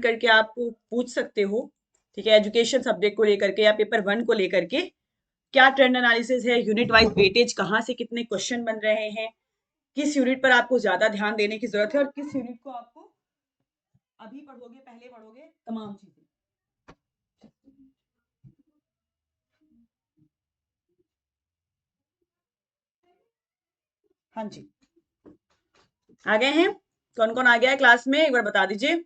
करके आप पूछ सकते हो, ठीक है, एजुकेशन सब्जेक्ट को लेकर के या पेपर 1 को लेकर के क्या ट्रेंड एनालिसिस है, यूनिट वाइज वेटेज कहाँ से कितने क्वेश्चन बन रहे हैं, किस यूनिट पर आपको ज्यादा ध्यान देने की जरूरत है और किस यूनिट को आपको अभी पढ़ोगे, पहले पढ़ोगे, तमाम चीजें। हाँ जी, आ गए हैं? कौन कौन आ गया है क्लास में, एक बार बता दीजिए।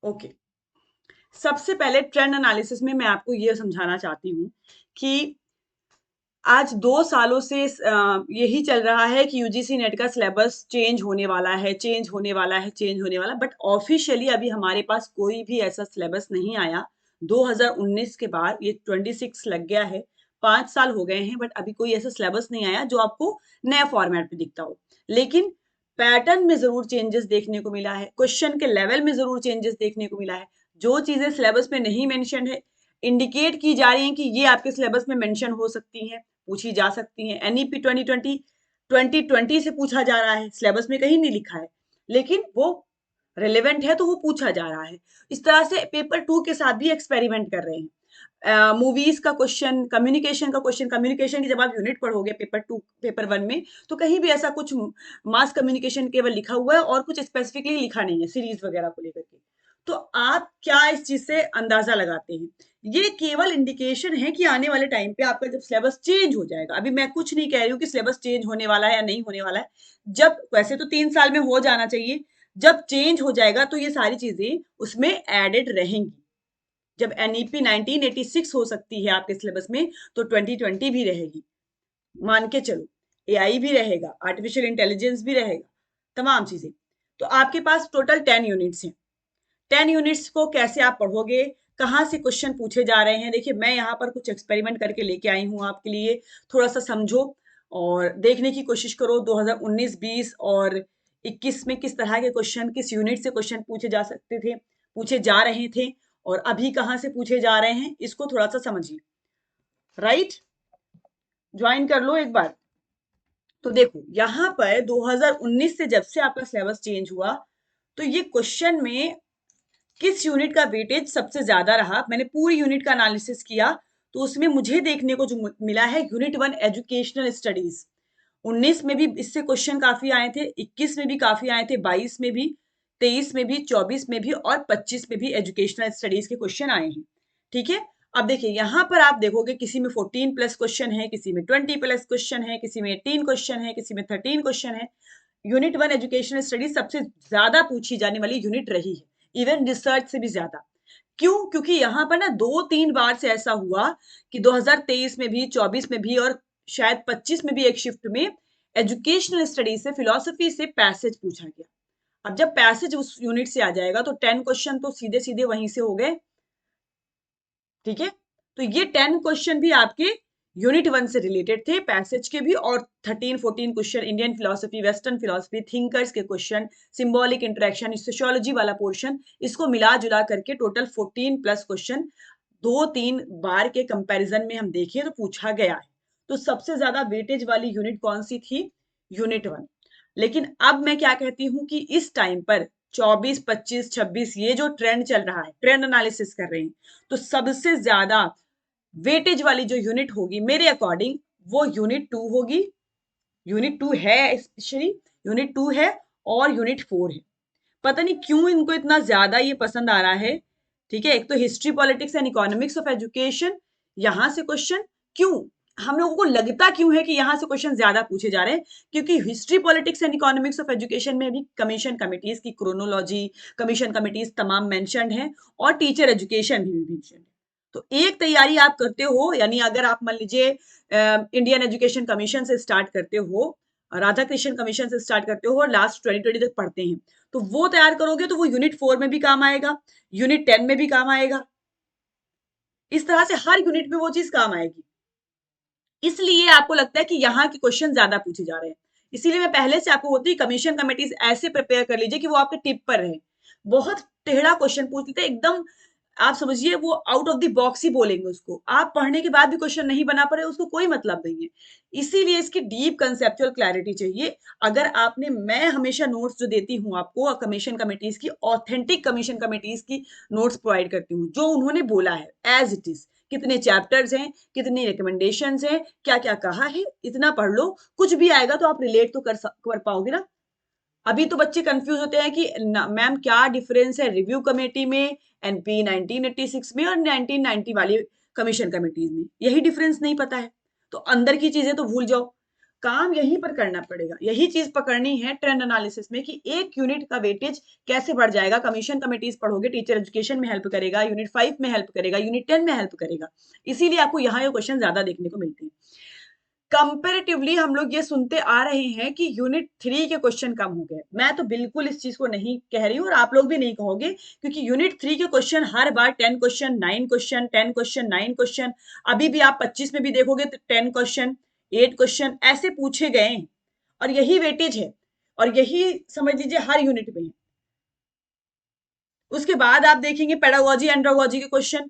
ओके, सबसे पहले ट्रेंड एनालिसिस में मैं आपको ये समझाना चाहती हूँ कि आज 2 सालों से यही चल रहा है कि यूजीसी नेट का सिलेबस चेंज होने वाला है, चेंज होने वाला है, चेंज होने वाला, बट ऑफिशियली अभी हमारे पास कोई भी ऐसा सिलेबस नहीं आया। 2019 के बाद ये 26 लग गया है, 5 साल हो गए हैं, बट अभी कोई ऐसा सिलेबस नहीं आया जो आपको नया फॉर्मेट पे दिखता हो। लेकिन पैटर्न में जरूर चेंजेस देखने को मिला है, क्वेश्चन के लेवल में जरूर चेंजेस देखने को मिला है। जो चीजें सिलेबस में नहीं मेंशन है, इंडिकेट की जा रही हैं कि ये आपके सिलेबस में मेंशन हो सकती हैं, पूछी जा सकती हैं। एनईपी 2020 से पूछा जा रहा है, सिलेबस में कहीं नहीं लिखा है, लेकिन वो रिलेवेंट है तो वो पूछा जा रहा है। इस तरह से पेपर 2 के साथ भी एक्सपेरिमेंट कर रहे हैं। मूवीज का क्वेश्चन, कम्युनिकेशन का क्वेश्चन, कम्युनिकेशन की जब आप यूनिट पढ़ोगे पेपर 2 पेपर 1 में, तो कहीं भी ऐसा कुछ मास कम्युनिकेशन केवल लिखा हुआ है और कुछ स्पेसिफिकली लिखा नहीं है सीरीज वगैरह को लेकर के। तो आप क्या इस चीज से अंदाजा लगाते हैं? ये केवल इंडिकेशन है कि आने वाले टाइम पे आपका जब सिलेबस चेंज हो जाएगा, अभी मैं कुछ नहीं कह रही हूँ कि सिलेबस चेंज होने वाला है या नहीं होने वाला है, जब वैसे तो 3 साल में हो जाना चाहिए, जब चेंज हो जाएगा तो ये सारी चीजें उसमें एडेड रहेंगी। जब एनईपी 1986 हो सकती है आपके सिलेबस में, तो 2020 भी रहेगी, मान के चलो। एआई भी रहेगा, आर्टिफिशियल इंटेलिजेंस भी रहेगा, तमाम चीजें। तो आपके पास टोटल 10 यूनिट्स हैं। 10 यूनिट्स को कैसे आप पढ़ोगे, कहाँ से क्वेश्चन पूछे जा रहे हैं? देखिए, मैं यहाँ पर कुछ एक्सपेरिमेंट करके लेके आई हूँ आपके लिए, थोड़ा सा समझो और देखने की कोशिश करो 2019, 20 और 21 में किस तरह के क्वेश्चन, किस यूनिट से क्वेश्चन पूछे जा सकते थे, पूछे जा रहे थे, और अभी कहाँ से पूछे जा रहे हैं, इसको थोड़ा सा समझिए। राइट, ज्वाइन कर लो एक बार। तो देखो, यहाँ पर 2019 से जब से आपका सिलेबस चेंज हुआ, तो ये क्वेश्चन में किस यूनिट का वेटेज सबसे ज्यादा रहा, मैंने पूरी यूनिट का एनालिसिस किया, तो उसमें मुझे देखने को जो मिला है, यूनिट 1 एजुकेशनल स्टडीज। 19 में भी इससे क्वेश्चन काफी आए थे, 21 में भी काफी आए थे, 22 में भी, 23 में भी, 24 में भी और 25 में भी एजुकेशनल स्टडीज के क्वेश्चन आए हैं। ठीक है, अब देखिए यहाँ पर आप देखोगे किसी में 14 प्लस क्वेश्चन है, किसी में 20 प्लस क्वेश्चन है, किसी में 18 क्वेश्चन है, किसी में 13 क्वेश्चन है। यूनिट 1 एजुकेशनल स्टडीज सबसे ज्यादा पूछी जाने वाली यूनिट रही है, इवन रिसर्च से भी ज्यादा। क्यों? क्योंकि यहाँ पर ना 2-3 बार से ऐसा हुआ कि 2023 में भी, 24 में भी और शायद 25 में भी एक शिफ्ट में एजुकेशनल स्टडीज से, फिलोसफी से पैसेज पूछा गया। अब जब पैसेज उस यूनिट से आ जाएगा तो 10 क्वेश्चन तो सीधे सीधे वहीं से हो गए। ठीक है, तो ये 10 क्वेश्चन भी आपके यूनिट 1 से रिलेटेड थे, पैसेज के भी, और 13-14 question Indian philosophy, western philosophy, thinkers के क्वेश्चन, सिंबॉलिक इंटरेक्शन, सोशियोलॉजी वाला पोर्शन, इसको मिला जुला करके टोटल 14 प्लस क्वेश्चन 2-3 बार के कंपैरिजन में हम देखें तो पूछा गया है। तो सबसे ज्यादा वेटेज वाली यूनिट कौन सी थी? यूनिट 1। लेकिन अब मैं क्या कहती हूं कि इस टाइम पर 24, 25, 26 ये जो ट्रेंड चल रहा है, ट्रेंड एनालिसिस कर रहे हैं, तो सबसे ज्यादा वेटेज वाली जो यूनिट होगी मेरे अकॉर्डिंग, वो यूनिट 2 होगी। यूनिट 2 है, स्पेशली यूनिट 2 है और यूनिट 4 है। पता नहीं क्यों इनको इतना ज्यादा ये पसंद आ रहा है। ठीक है, एक तो history, politics and economics of education, यहां से क्वेश्चन क्यों, हम लोगों को लगता क्यों है कि यहां से क्वेश्चन ज्यादा पूछे जा रहे हैं? क्योंकि history, politics and economics of education में भी कमीशन कमिटीज की क्रोनोलॉजी, कमीशन कमिटीज तमाम मेंशन्ड है, और टीचर एजुकेशन भी मेंशन्ड है। तो एक तैयारी आप करते हो, यानी अगर आप मान लीजिए इंडियन एजुकेशन कमीशन से स्टार्ट करते हो, राधा कृष्ण कमीशन से स्टार्ट करते हो और लास्ट 2020 तक पढ़ते हैं, तो वो तैयार करोगे तो वो यूनिट 4 में भी काम आएगा, यूनिट 10 में भी काम आएगा। इस तरह से हर यूनिट में वो चीज काम आएगी। इसलिए आपको लगता है कि यहाँ के क्वेश्चन ज्यादा पूछे जा रहे हैं। इसीलिए मैं पहले से आपको होती कमीशन कमेटीज ऐसे प्रिपेयर कर लीजिए कि वो आपके टिप पर रहे। बहुत टेढ़ा क्वेश्चन पूछ लेते एकदम, आप समझिए वो आउट ऑफ द बॉक्स ही बोलेंगे उसको, आप पढ़ने के बाद भी क्वेश्चन नहीं बना पा रहे उसको कोई मतलब नहीं है। इसीलिए इसकी डीप कंसेप्चुअल क्लैरिटी चाहिए। अगर आपने, मैं हमेशा नोट्स जो देती हूँ आपको कमीशन कमिटीज की, ऑथेंटिक कमीशन कमिटीज की नोट्स प्रोवाइड करती हूँ, जो उन्होंने बोला है एज इट इज, कितने चैप्टर्स हैं, कितनी रिकमेंडेशंस हैं, क्या क्या कहा है, इतना पढ़ लो, कुछ भी आएगा तो आप रिलेट तो कर पाओगे ना। अभी तो बच्चे कंफ्यूज होते हैं कि मैम क्या डिफरेंस है रिव्यू कमेटी में, एनपी 1986 में और 1990 वाली कमीशन कमेटीज में, यही डिफरेंस नहीं पता है। तो अंदर की चीजें तो भूल जाओ, काम यहीं पर करना पड़ेगा। यही चीज पकड़नी है ट्रेंड एनालिसिस में कि एक यूनिट का वेटेज कैसे बढ़ जाएगा। कमीशन कमेटीज पढ़ोगे, टीचर एजुकेशन में हेल्प करेगा, यूनिट 5 में हेल्प करेगा, यूनिट 10 में हेल्प करेगा। इसीलिए आपको यहाँ ये क्वेश्चन ज्यादा देखने को मिलते हैं। कंपेरेटिवली हम लोग ये सुनते आ रहे हैं कि यूनिट 3 के क्वेश्चन कम हो गए। मैं तो बिल्कुल इस चीज को नहीं कह रही हूँ और आप लोग भी नहीं कहोगे, क्योंकि यूनिट 3 के क्वेश्चन हर बार 10 क्वेश्चन 9 क्वेश्चन 10 क्वेश्चन 9 क्वेश्चन, अभी भी आप 25 में भी देखोगे तो 10 क्वेश्चन 8 क्वेश्चन ऐसे पूछे गए हैं, और यही वेटेज है, और यही समझ लीजिए हर यूनिट में है। उसके बाद आप देखेंगे पेडागोजी एंड्रोगोजी के question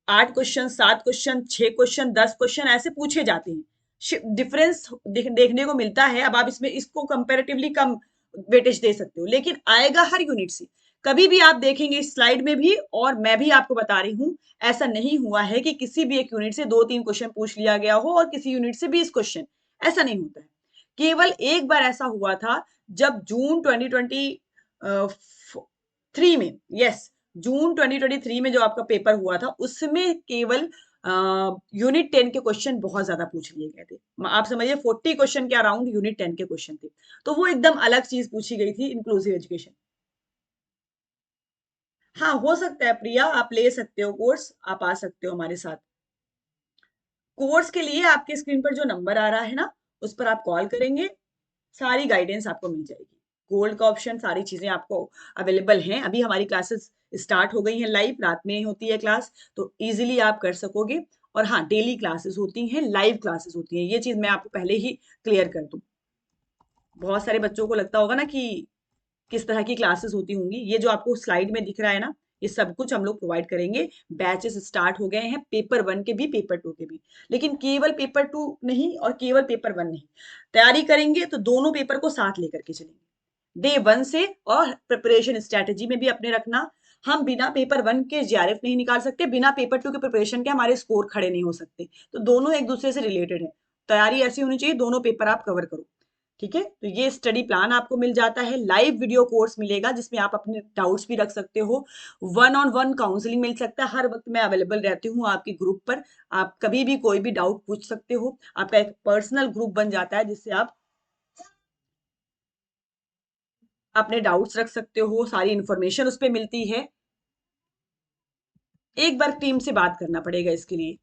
8 question 7 question 6 question 10 question ऐसे पूछे जाते हैं। डिफरेंस देखने को मिलता है। अब आप इसमें इसको कंपैरेटिवली कम वेटेज दे सकते हो, लेकिन आएगा हर यूनिट से। कभी भी आप देखेंगे इस स्लाइड में भी, और मैं भी आपको बता रही हूं, ऐसा नहीं हुआ है कि किसी भी एक यूनिट से 2-3 क्वेश्चन पूछ लिया गया हो और किसी यूनिट से 20 क्वेश्चन, ऐसा नहीं होता है। केवल एक बार ऐसा हुआ था, जब जून 2023 में, यस, जून 2023 में जो आपका पेपर हुआ था, उसमें केवल यूनिट 10 के क्वेश्चन बहुत ज्यादा पूछ लिए गए थे। आप समझिए 40 क्वेश्चन के अराउंड यूनिट 10 के क्वेश्चन थे। तो वो एकदम अलग चीज पूछी गई थी, इंक्लूसिव एजुकेशन। हाँ, हो सकता है प्रिया, आप ले सकते हो कोर्स, आप आ सकते हो हमारे साथ। कोर्स के लिए आपके स्क्रीन पर जो नंबर आ रहा है ना, उस पर आप कॉल करेंगे, सारी गाइडेंस आपको मिल जाएगी। गोल्ड का ऑप्शन, सारी चीजें आपको अवेलेबल हैं। अभी हमारी क्लासेस स्टार्ट हो गई हैं, लाइव रात में होती है क्लास, तो इजीली आप कर सकोगे। और हाँ, डेली क्लासेस होती हैं, लाइव क्लासेस होती हैं, ये चीज मैं आपको पहले ही क्लियर कर दूं। बहुत सारे बच्चों को लगता होगा ना कि किस तरह की क्लासेस होती होंगी। ये जो आपको स्लाइड में दिख रहा है ना, ये सब कुछ हम लोग प्रोवाइड करेंगे। बैचेस स्टार्ट हो गए हैं, पेपर 1 के भी, पेपर 2 के भी। लेकिन केवल पेपर 2 नहीं और केवल पेपर 1 नहीं, तैयारी करेंगे तो दोनों पेपर को साथ लेकर के चलेंगे, डे 1 से। और प्रिपरेशन स्ट्रेटेजी में भी अपने रखना, हम बिना पेपर 1 के जीआरएफ नहीं निकाल सकते, बिना पेपर 2 के प्रिपरेशन के हमारे स्कोर खड़े नहीं हो सकते। तो दोनों एक दूसरे से रिलेटेड है। तैयारी ऐसी होनी चाहिए, दोनों पेपर आप कवर करो। ठीक है, तो ये स्टडी प्लान आपको मिल जाता है। लाइव वीडियो कोर्स मिलेगा जिसमें आप अपने डाउट्स भी रख सकते हो। 1-on-1 काउंसलिंग मिल सकता है, हर वक्त मैं अवेलेबल रहती हूँ आपके ग्रुप पर। आप कभी भी कोई भी डाउट पूछ सकते हो। आपका एक पर्सनल ग्रुप बन जाता है जिससे आप अपने डाउट्स रख सकते हो, सारी इंफॉर्मेशन उस पर मिलती है। एक बार टीम से बात करना पड़ेगा इसके लिए।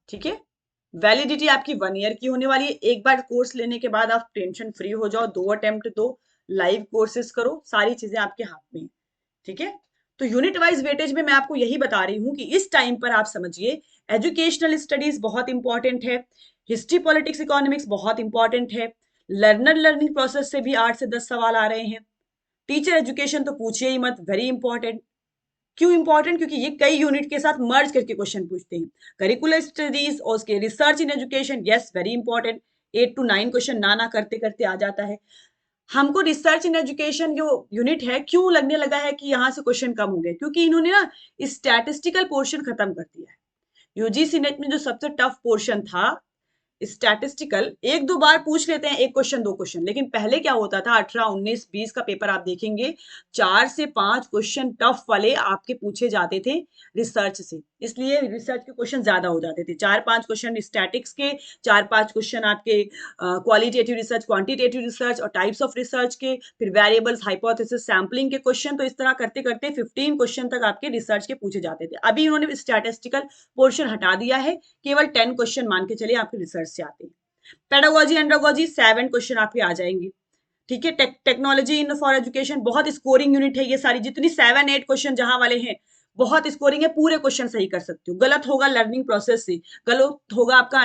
ठीक है, वैलिडिटी आपकी 1 ईयर की होने वाली है। एक बार कोर्स लेने के बाद आप टेंशन फ्री हो जाओ, 2 अटेम्प्ट दो, लाइव कोर्सेज करो, सारी चीजें आपके हाथ में। ठीक है, तो यूनिट वाइज वेटेज में मैं आपको यही बता रही हूँ कि इस टाइम पर आप समझिए, एजुकेशनल स्टडीज बहुत इंपॉर्टेंट है, हिस्ट्री पॉलिटिक्स इकोनॉमिक्स बहुत इंपॉर्टेंट है, लर्नर लर्निंग प्रोसेस से भी 8 से 10 सवाल आ रहे हैं, टीचर एजुकेशन तो पूछिए ही मत, वेरी इंपॉर्टेंट। क्यों इंपॉर्टेंट? क्योंकि ये कई यूनिट के साथ मर्ज करके क्वेश्चन पूछते हैं। करिकुलर स्टडीज और उसके research in education, yes, very important. 8 to 9 question ना करते करते आ जाता है। हमको रिसर्च इन एजुकेशन जो यूनिट है, क्यों लगने लगा है कि यहाँ से क्वेश्चन कम हो गए? क्योंकि इन्होंने ना स्टैटिस्टिकल पोर्शन खत्म कर दिया है। यूजीसी नेट में जो सबसे टफ पोर्शन था स्टैटिस्टिकल, 1-2 बार पूछ लेते हैं, 1 क्वेश्चन 2 क्वेश्चन, लेकिन पहले क्या होता था, 18 19 20 का पेपर आप देखेंगे, 4 से 5 क्वेश्चन टफ वाले आपके पूछे जाते थे रिसर्च से। इसलिए रिसर्च के क्वेश्चन ज्यादा हो जाते थे, 4-5 क्वेश्चन स्टैटिक्स के, 4-5 क्वेश्चन आपके क्वालिटेटिव रिसर्च, क्वांटिटेटिव रिसर्च और टाइप्स ऑफ रिसर्च के, फिर वेरिएबल्स, हाइपोथेसिस, सैम्पलिंग के क्वेश्चन। तो इस तरह करते करते 15 क्वेश्चन तक आपके रिसर्च के पूछे जाते थे। अभी इन्होंने स्टैटिस्टिकल पोर्शन हटा दिया है, केवल 10 क्वेश्चन मान के चलिए आपके रिसर्च से आते हैं। पेडागोजी एंड्रोगोजी 7 क्वेश्चन आपके आ जाएंगे। ठीक है, टेक्नोलॉजी इन फॉर एजुकेशन बहुत स्कोरिंग यूनिट है। ये सारी जितनी 7-8 क्वेश्चन जहां वाले हैं, बहुत स्कोरिंग है, पूरे क्वेश्चन सही कर सकते हो। गलत होगा लर्निंग प्रोसेस से, गलत होगा आपका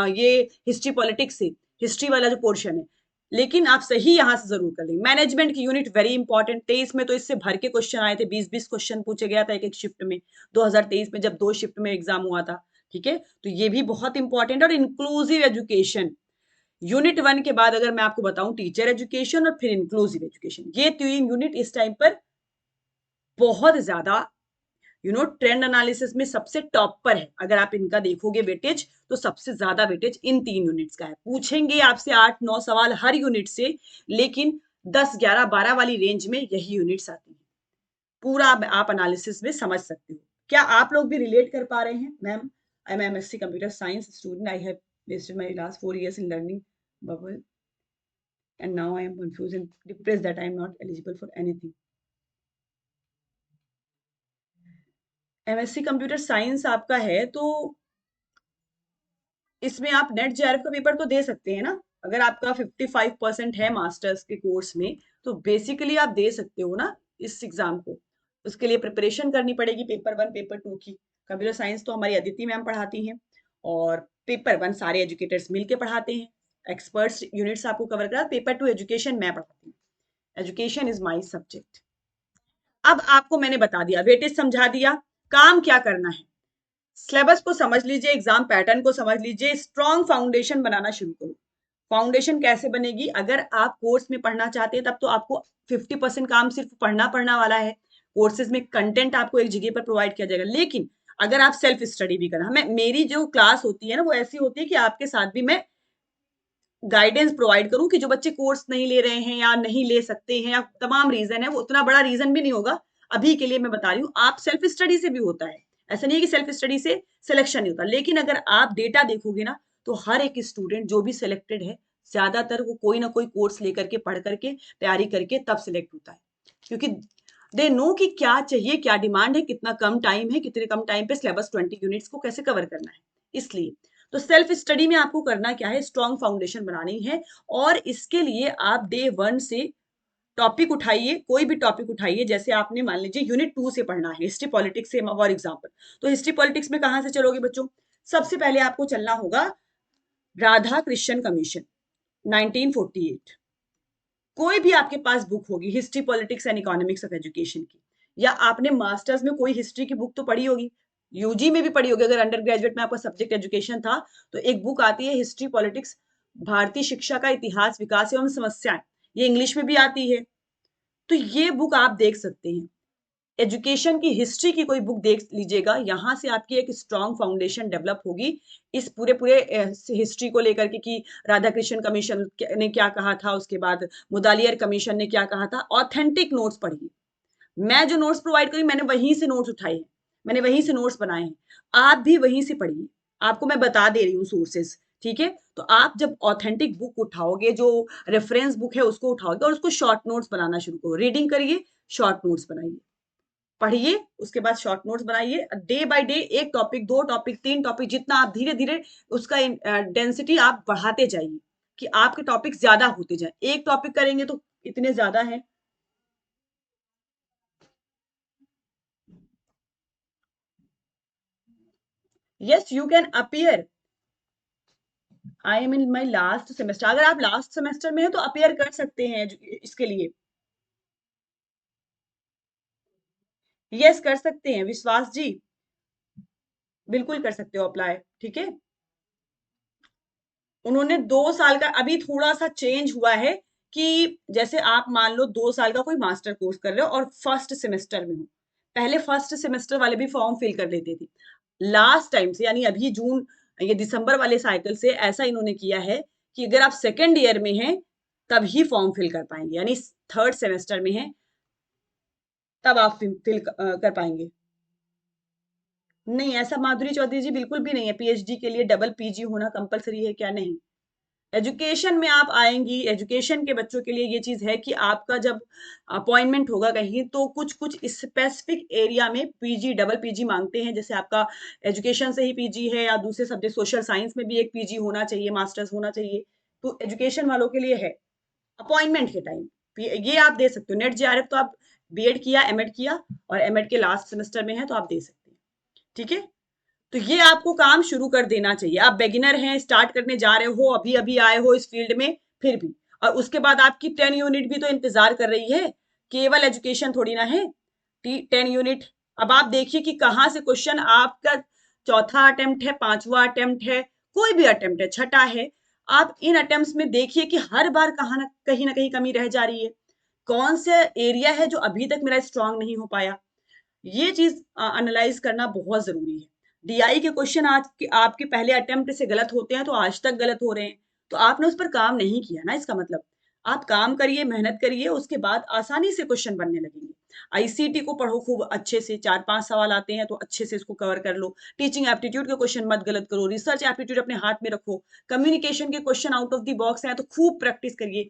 ये हिस्ट्री पॉलिटिक्स से, हिस्ट्री वाला जो पोर्शन है, लेकिन आप सही यहां से जरूर कर लेंगे। मैनेजमेंट की यूनिट वेरी इंपॉर्टेंट, 23 में तो इससे भर के क्वेश्चन आए थे, 20-20 क्वेश्चन पूछे गया था एक एक शिफ्ट में, 2023 में जब 2 शिफ्ट में एग्जाम हुआ था। ठीक है, तो ये भी बहुत इंपॉर्टेंट। और इंक्लूसिव एजुकेशन, यूनिट 1 के बाद अगर मैं आपको बताऊं टीचर एजुकेशन और फिर इंक्लूसिव एजुकेशन, ये 3 यूनिट इस टाइम पर बहुत ज्यादा ट्रेंड एनालिसिस में सबसे टॉप पर है। अगर आप इनका देखोगे वेटेज, तो सबसे ज्यादा वेटेज इन 3 यूनिट्स का है। पूछेंगे आपसे 8-9 सवाल हर यूनिट से, लेकिन 10-11-12 वाली रेंज में यही यूनिट्स आती है। पूरा आप एनालिसिस में समझ सकते हो। क्या आप लोग भी रिलेट कर पा रहे हैं? Ma'am, I am MSc computer science student, I have wasted my last 4 years in learning bubble and now I am confused and depressed that I am not eligible for anything. MSc computer science आपका है तो इसमें आप net JRF का paper तो दे सकते हैं ना। अगर आपका 55% है मास्टर्स के कोर्स में, तो बेसिकली आप दे सकते हो ना इस एग्जाम को। उसके लिए प्रिपरेशन करनी पड़ेगी पेपर 1 पेपर 2 की। कंप्यूटर साइंस तो हमारी अदिति मैम पढ़ाती हैं, और पेपर 1 सारे एजुकेटर्स मिलके पढ़ाते हैं। एक्सपर्ट्स यूनिट्स आपको कवर करा, पेपर 2 एजुकेशन मैं पढ़ाती हूँ। Education is my subject. अब आपको मैंने बता दिया, वेटेज समझा दिया, काम क्या करना है। सिलेबस को समझ लीजिए, एग्जाम पैटर्न को समझ लीजिए, स्ट्रॉन्ग फाउंडेशन बनाना शुरू करो। फाउंडेशन कैसे बनेगी? अगर आप कोर्स में पढ़ना चाहते हैं तब तो आपको 50% काम सिर्फ पढ़ना पढ़ना वाला है। कोर्सेज में कंटेंट आपको एक जगह पर प्रोवाइड किया जाएगा, लेकिन अगर आप सेल्फ स्टडी भी करना, हमें मेरी जो क्लास होती है ना वो ऐसी होती है कि आपके साथ भी मैं गाइडेंस प्रोवाइड करूं कि जो बच्चे कोर्स नहीं ले रहे हैं या नहीं ले सकते हैं या तमाम रीजन है, वो उतना बड़ा रीजन भी नहीं होगा अभी के लिए, मैं बता रही हूँ। आप सेल्फ स्टडी से भी होता है, ऐसा नहीं है कि सेल्फ स्टडी से सिलेक्शन नहीं होता, लेकिन अगर आप डेटा देखोगे ना तो हर एक स्टूडेंट जो भी सिलेक्टेड है, ज्यादातर वो कोई ना कोई कोर्स लेकर के पढ़ करके तैयारी करके तब सिलेक्ट होता है, क्योंकि दे नो कि क्या चाहिए, क्या डिमांड है, कितना कम टाइम है, कितने कम टाइम पे सिलेबस 20 यूनिट्स को कैसे कवर करना है। इसलिए तो सेल्फ स्टडी में आपको करना क्या है, स्ट्रॉन्ग फाउंडेशन बनानी है। और इसके लिए आप डे 1 से टॉपिक उठाइए, कोई भी टॉपिक उठाइए। जैसे आपने मान लीजिए यूनिट 2 से पढ़ना है हिस्ट्री पॉलिटिक्स से फॉर एग्जाम्पल, तो हिस्ट्री पॉलिटिक्स में कहां से चलोगे बच्चों? सबसे पहले आपको चलना होगा राधा कृष्ण कमीशन 1948। कोई भी आपके पास बुक होगी history politics and economics of education की, या आपने मास्टर्स में कोई हिस्ट्री की बुक तो पढ़ी होगी, यूजी में भी पढ़ी होगी। अगर अंडर ग्रेजुएट में आपका सब्जेक्ट एजुकेशन था तो एक बुक आती है हिस्ट्री पॉलिटिक्स, भारतीय शिक्षा का इतिहास विकास एवं समस्याएं, ये इंग्लिश में भी आती है। तो ये बुक आप देख सकते हैं। एजुकेशन की हिस्ट्री की कोई बुक देख लीजिएगा, यहां से आपकी एक स्ट्रॉन्ग फाउंडेशन डेवलप होगी इस पूरे पूरे हिस्ट्री को लेकर के, कि राधा कृष्ण कमीशन ने क्या कहा था, उसके बाद मुदालियर कमीशन ने क्या कहा था। ऑथेंटिक नोट्स पढ़िए। मैं जो नोट्स प्रोवाइड करी मैंने वहीं से नोट्स उठाए हैं, मैंने वहीं से नोट्स बनाए हैं, आप भी वहीं से पढ़िए। आपको मैं बता दे रही हूँ सोर्सेस, ठीक है? तो आप जब ऑथेंटिक बुक उठाओगे, जो रेफरेंस बुक है उसको उठाओगे और उसको शॉर्ट नोट्स बनाना शुरू करो। रीडिंग करिए, शॉर्ट नोट्स बनाइए, पढ़िए, उसके बाद शॉर्ट नोट्स बनाइए। डे बाय डे एक टॉपिक, 2 टॉपिक, 3 टॉपिक, जितना आप धीरे धीरे उसका डेंसिटी आप बढ़ाते जाइए कि आपके टॉपिक ज्यादा होते जाए। एक टॉपिक करेंगे तो इतने ज्यादा है। Yes, you can appear. I am in my last semester. अगर आप लास्ट सेमेस्टर में है तो अपियर कर सकते हैं इसके लिए। यस, कर सकते हैं विश्वास जी, बिल्कुल कर सकते हो अप्लाई। ठीक है, उन्होंने 2 साल का अभी थोड़ा सा चेंज हुआ है, कि जैसे आप मान लो 2 साल का कोई मास्टर कोर्स कर रहे हो और फर्स्ट सेमेस्टर में हो, पहले फर्स्ट सेमेस्टर वाले भी फॉर्म फिल कर लेते थे। लास्ट टाइम से, यानी अभी जून, ये दिसंबर वाले साइकिल से ऐसा इन्होंने किया है कि अगर आप सेकेंड ईयर में हैं तभी फॉर्म फिल कर पाएंगे, यानी थर्ड सेमेस्टर में है तब आप फिल कर पाएंगे। नहीं, ऐसा माधुरी चौधरी जी बिल्कुल भी नहीं है। पीएचडी के लिए डबल पीजी होना कंपलसरी है क्या? नहीं। एजुकेशन में आप आएंगी, एजुकेशन के बच्चों के लिए ये चीज है कि आपका जब अपॉइंटमेंट होगा कहीं, तो कुछ कुछ स्पेसिफिक एरिया में पीजी डबल पीजी मांगते हैं। जैसे आपका एजुकेशन से ही पीजी है या दूसरे सब्जेक्ट सोशल साइंस में भी एक पीजी होना चाहिए, मास्टर्स होना चाहिए, तो एजुकेशन वालों के लिए है अपॉइंटमेंट के टाइम। ये आप दे सकते हो नेट जेआरएफ, तो आप बीएड किया, एमएड किया और एमएड के लास्ट सेमेस्टर में है तो आप दे सकते हैं। ठीक है, तो ये आपको काम शुरू कर देना चाहिए। आप बेगिनर हैं, स्टार्ट करने जा रहे हो, अभी अभी आए हो इस फील्ड में, फिर भी और उसके बाद आपकी 10 यूनिट भी तो इंतजार कर रही है, केवल एजुकेशन थोड़ी ना है। 10 यूनिट। अब आप देखिए कि कहाँ से क्वेश्चन आपका चौथा अटेम्प्ट है, पांचवा अटेम्प्ट है, कोई भी अटेम्प्ट है, छठा है, आप इन अटेम्प्ट्स में देखिए कि हर बार कहाँ ना कहीं कमी रह जा रही है। कौन सा एरिया है जो अभी तक मेरा स्ट्रांग नहीं हो पाया, ये चीज एनालाइज करना बहुत जरूरी है। डीआई के क्वेश्चन आज के आपके पहले अटेम्प्ट से गलत होते हैं तो आज तक गलत हो रहे हैं, तो आपने उस पर काम नहीं किया ना, इसका मतलब आप काम करिए, मेहनत करिए, उसके बाद आसानी से क्वेश्चन बनने लगेंगे। आईसीटी को पढ़ो खूब अच्छे से, 4-5 सवाल आते हैं तो अच्छे से इसको कवर कर लो। टीचिंग एप्टीट्यूड के क्वेश्चन मत गलत करो, रिसर्च एप्टीट्यूड अपने हाथ में रखो, कम्युनिकेशन के question out of the box हैं तो खूब प्रैक्टिस करिए।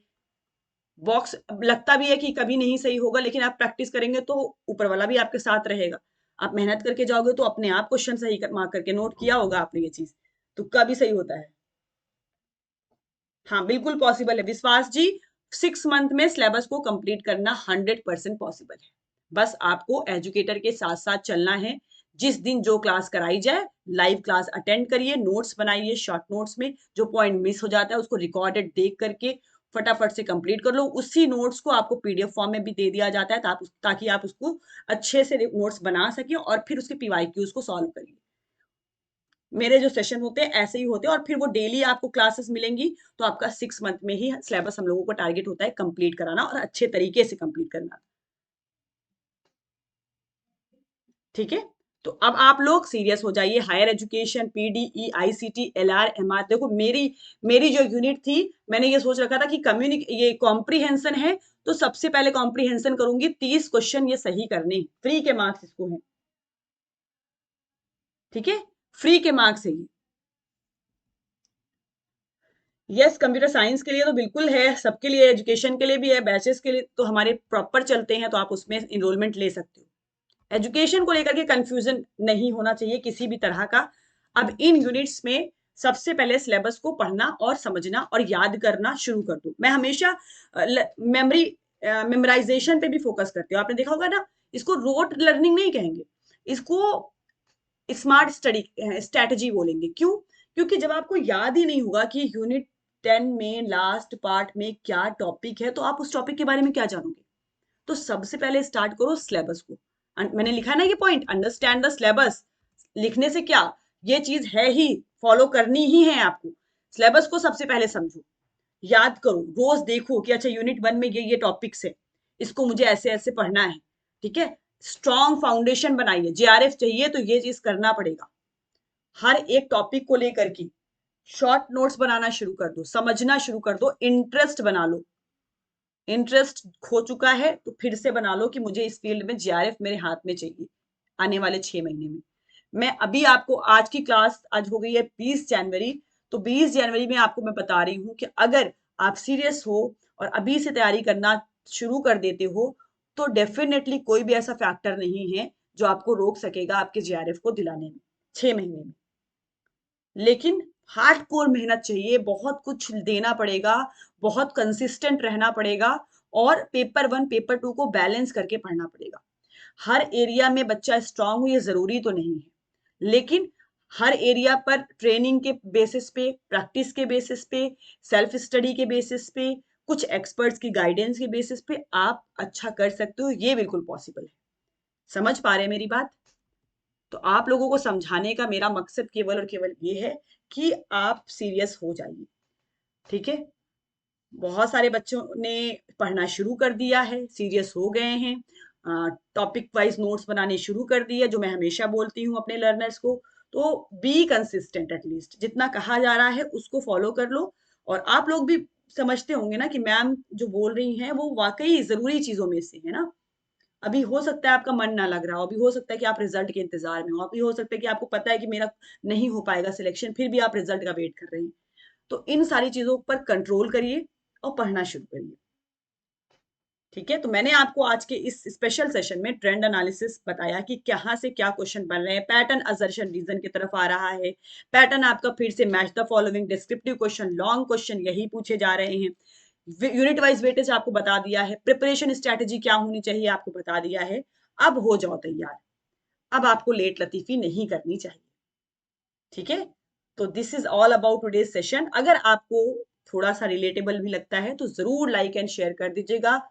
बॉक्स लगता भी है कि कभी नहीं सही होगा, लेकिन आप प्रैक्टिस करेंगे तो ऊपर वाला भी आपके साथ रहेगा। आप मेहनत करके जाओगे तो अपने आप क्वेश्चन सही मार्क करके, नोट किया होगा आपने ये चीज, तुक्का भी सही होता है। हाँ बिल्कुल पॉसिबल है विश्वास जी। 6 मंथ में सिलेबस को कंप्लीट करना 100% पॉसिबल है। बस आपको एजुकेटर के साथ साथ चलना है। जिस दिन जो क्लास कराई जाए लाइव क्लास अटेंड करिए, नोट्स बनाइए, शॉर्ट नोट्स में जो पॉइंट मिस हो जाता है उसको रिकॉर्डेड देख करके फटाफट से कंप्लीट कर लो। उसी नोट्स को आपको पीडीएफ फॉर्म में भी दे दिया जाता है ताकि आप उसको अच्छे से नोट्स बना सके और फिर उसके पीवाईक्यूज को सॉल्व करिए। मेरे जो सेशन होते हैं ऐसे ही होते हैं, और फिर वो डेली आपको क्लासेस मिलेंगी। तो आपका 6 मंथ में ही सिलेबस हम लोगों को टारगेट होता है कंप्लीट कराना, और अच्छे तरीके से कंप्लीट करना। ठीक है, तो अब आप लोग सीरियस हो जाइए। Higher education, PDE, ICT, LR, MR, देखो मेरी मेरी जो यूनिट थी, मैंने ये सोच रखा था कि ये कॉम्प्रीहेंशन है, तो सबसे पहले कॉम्प्रीहेंशन करूंगी। 30 क्वेश्चन ये सही करने, फ्री के मार्क्स इसको हैं। ठीक है, फ्री के मार्क्स है ये। यस, कंप्यूटर साइंस के लिए तो बिल्कुल है, सबके लिए, एजुकेशन के लिए भी है, बैचेस के लिए तो हमारे प्रॉपर चलते हैं, तो आप उसमें इनरोलमेंट ले सकते हो। एजुकेशन को लेकर के कंफ्यूजन नहीं होना चाहिए किसी भी तरह का। अब इन यूनिट्स में सबसे पहले सिलेबस को पढ़ना और समझना और याद करना शुरू कर दो। मैं हमेशा मेमोरी मेमोराइजेशन पे भी फोकस करती हूँ, आपने देखा होगा ना। इसको रोट लर्निंग नहीं कहेंगे, इसको स्मार्ट स्टडी स्ट्रेटजी बोलेंगे। क्यों? क्योंकि जब आपको याद ही नहीं होगा कि यूनिट 10 में लास्ट पार्ट में क्या टॉपिक है, तो आप उस टॉपिक के बारे में क्या जानोगे। तो सबसे पहले स्टार्ट करो सिलेबस को। मैंने लिखा है ना ये पॉइंट, अंडरस्टैंड द सिलेबस। लिखने से क्या, ये चीज है ही, फॉलो करनी ही है आपको। सिलेबस को सबसे पहले समझो, याद करो, रोज देखो कि अच्छा यूनिट 1 में ये टॉपिक्स है, इसको मुझे ऐसे ऐसे पढ़ना है। ठीक है, स्ट्रॉन्ग फाउंडेशन बनाइए। जेआरएफ चाहिए तो ये चीज करना पड़ेगा। हर एक टॉपिक को लेकर के शॉर्ट नोट्स बनाना शुरू कर दो, समझना शुरू कर दो, इंटरेस्ट बना लो। इंटरेस्ट खो चुका है तो फिर से बना लो कि मुझे इस फील्ड में जेआरएफ मेरे हाथ में चाहिए आने वाले 6 महीने में। मैं अभी आपको, आज की क्लास आज हो गई है 20 जनवरी, तो 20 जनवरी में आपको मैं बता रही हूँ कि अगर आप सीरियस हो और अभी से तैयारी करना शुरू कर देते हो, तो डेफिनेटली कोई भी ऐसा फैक्टर नहीं है जो आपको रोक सकेगा आपके जेआरएफ को दिलाने में 6 महीने में। लेकिन हार्डकोर मेहनत चाहिए, बहुत कुछ देना पड़ेगा, बहुत कंसिस्टेंट रहना पड़ेगा, और पेपर 1 पेपर 2 को बैलेंस करके पढ़ना पड़ेगा। हर एरिया में बच्चा स्ट्रांग हो ये जरूरी तो नहीं है, लेकिन हर एरिया पर ट्रेनिंग के बेसिस पे, प्रैक्टिस के बेसिस पे, सेल्फ स्टडी के बेसिस पे, कुछ एक्सपर्ट्स की गाइडेंस के बेसिस पे आप अच्छा कर सकते हो, ये बिल्कुल पॉसिबल है। समझ पा रहे हैं मेरी बात? तो आप लोगों को समझाने का मेरा मकसद केवल और केवल ये है कि आप सीरियस हो जाइए। ठीक है, बहुत सारे बच्चों ने पढ़ना शुरू कर दिया है, सीरियस हो गए हैं, टॉपिक वाइज नोट्स बनाने शुरू कर दिए, जो मैं हमेशा बोलती हूँ अपने लर्नर्स को। तो बी कंसिस्टेंट, एटलीस्ट जितना कहा जा रहा है उसको फॉलो कर लो। और आप लोग भी समझते होंगे ना कि मैम जो बोल रही हैं वो वाकई जरूरी चीजों में से है ना। अभी हो सकता है आपका मन ना लग रहा हो, अभी हो सकता है कि आप रिजल्ट के इंतजार में हो, अभी हो सकता है कि आपको पता है कि मेरा नहीं हो पाएगा सिलेक्शन, फिर भी आप रिजल्ट का वेट कर रहे हैं। तो इन सारी चीजों पर कंट्रोल करिए और पढ़ना शुरू करिए। ठीक है, तो मैंने आपको आज के इस स्पेशल सेशन में ट्रेंड एनालिसिस बताया कि कहाँ से क्या क्वेश्चन बन रहे हैं, पैटर्न असर्शन रीजन की तरफ आ रहा है, पैटर्न आपका फिर से match the following, descriptive question, long question यही पूछे जा रहे हैं, यूनिट वाइज वेटेज आपको बता दिया है, प्रिपरेशन स्ट्रेटेजी क्या होनी चाहिए आपको बता दिया है। अब हो जाओ तैयार, अब आपको लेट लतीफी नहीं करनी चाहिए। ठीक है, तो this is all about today's session. अगर आपको थोड़ा सा रिलेटेबल भी लगता है तो जरूर लाइक एंड शेयर कर दीजिएगा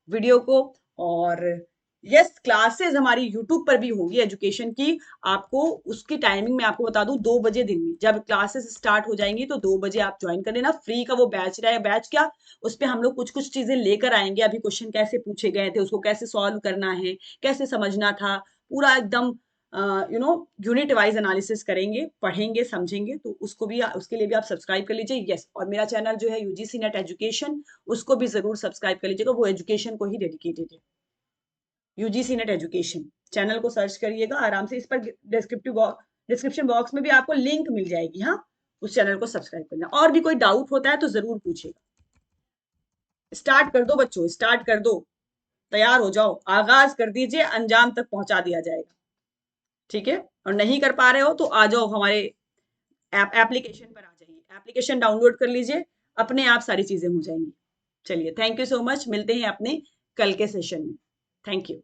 वीडियो को। और यस, क्लासेस हमारी यूट्यूब पर भी होगी एजुकेशन की। आपको उसकी टाइमिंग मैं आपको बता दूं, 2 बजे दिन में जब क्लासेस स्टार्ट हो जाएंगी तो 2 बजे आप ज्वाइन कर लेना। फ्री का वो बैच रहा है, बैच क्या, उस पे हम लोग कुछ कुछ चीजें लेकर आएंगे। अभी क्वेश्चन कैसे पूछे गए थे, उसको कैसे सॉल्व करना है, कैसे समझना था, पूरा एकदम यूनिट वाइज एनालिसिस करेंगे, पढ़ेंगे, समझेंगे। तो उसको भी, उसके लिए भी आप सब्सक्राइब कर लीजिए। यस, और मेरा चैनल जो है यूजीसी नेट एजुकेशन, उसको भी जरूर सब्सक्राइब कर लीजिएगा, वो एजुकेशन को ही डेडिकेटेड है। यूजीसी नेट एजुकेशन चैनल को सर्च करिएगा आराम से, इस पर डिस्क्रिप्शन बॉक्स में भी आपको लिंक मिल जाएगी। हाँ, उस चैनल को सब्सक्राइब करना। और भी कोई डाउट होता है तो जरूर पूछिएगा। स्टार्ट कर दो बच्चों, स्टार्ट कर दो, तैयार हो जाओ, आगाज कर दीजिए, अंजाम तक पहुंचा दिया जाएगा। ठीक है, और नहीं कर पा रहे हो तो आ जाओ हमारे एप्लीकेशन पर, आ जाइए, एप्लीकेशन डाउनलोड कर लीजिए, अपने आप सारी चीजें हो जाएंगी। चलिए, थैंक यू सो मच, मिलते हैं अपने कल के सेशन में। Thank you.